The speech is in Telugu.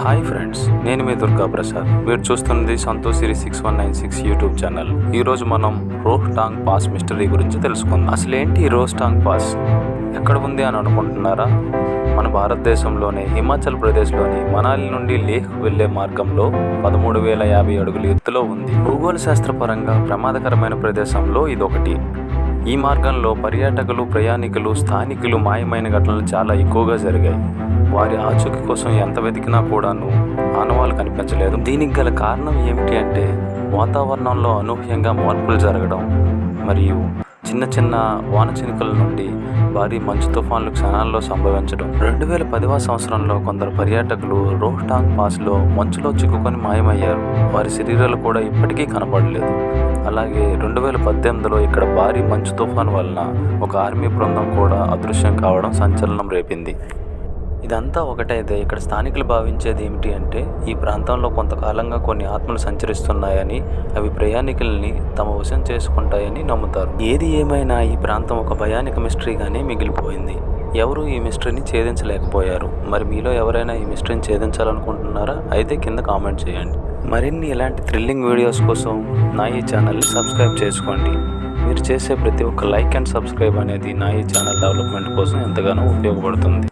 హాయ్ ఫ్రెండ్స్, నేను మీ దుర్గా ప్రసాద్. మీరు చూస్తున్నది సంతోష్ సిరీ 6196 యూట్యూబ్ ఛానల్. ఈరోజు మనం రోహ్టాంగ్ పాస్ మిస్టరీ గురించి తెలుసుకుందాం. అసలు ఏంటి ఈ రోహ్టాంగ్ పాస్, ఎక్కడ ఉంది అని అనుకుంటున్నారా? మన భారతదేశంలోనే హిమాచల్ ప్రదేశ్లోని మనాలి నుండి లేహ్ వెళ్లే మార్గంలో 13,050 అడుగుల ఎత్తులో ఉంది. భూగోళ శాస్త్రపరంగా ప్రమాదకరమైన ప్రదేశంలో ఇదొకటి. ఈ మార్గంలో పర్యాటకులు, ప్రయాణికులు, స్థానికులు మాయమైన ఘటనలు చాలా ఎక్కువగా జరిగాయి. వారి ఆచూకీ కోసం ఎంత వెతికినా కూడాను ఆనవాళ్ళు కనిపించలేదు. దీనికి గల కారణం ఏమిటి అంటే వాతావరణంలో అనూహ్యంగా మార్పులు జరగడం మరియు చిన్న చిన్న వాన చినుకల నుండి భారీ మంచు తుఫాన్లు క్షణాల్లో సంభవించడం. 2010వ సంవత్సరంలో కొందరు పర్యాటకులు రోహ్టాంగ్ పాస్లో మంచులో చిక్కుకొని మాయమయ్యారు. వారి శరీరాలు కూడా ఇప్పటికీ కనపడలేదు. అలాగే 2018లో ఇక్కడ భారీ మంచు తుఫాన్ వలన ఒక ఆర్మీ బృందం కూడా అదృశ్యం కావడం సంచలనం రేపింది. ఇదంతా ఒకటైతే ఇక్కడ స్థానికులు భావించేది ఏమిటి అంటే ఈ ప్రాంతంలో కొంతకాలంగా కొన్ని ఆత్మలు సంచరిస్తున్నాయని, అవి ప్రయాణికుల్ని తమ వశం చేసుకుంటాయని నమ్ముతారు. ఏది ఏమైనా ఈ ప్రాంతం ఒక భయానక మిస్టరీగానే మిగిలిపోయింది. ఎవరు ఈ మిస్టరీని ఛేదించలేకపోయారు. మరి మీలో ఎవరైనా ఈ మిస్టరీని ఛేదించాలనుకుంటున్నారా? అయితే కింద కామెంట్ చేయండి. మరిన్ని ఇలాంటి థ్రిల్లింగ్ వీడియోస్ కోసం నా ఈ ఛానల్ని సబ్స్క్రైబ్ చేసుకోండి. మీరు చేసే ప్రతి ఒక్క లైక్ అండ్ సబ్స్క్రైబ్ అనేది నా ఈ ఛానల్ డెవలప్మెంట్ కోసం ఎంతగానో ఉపయోగపడుతుంది.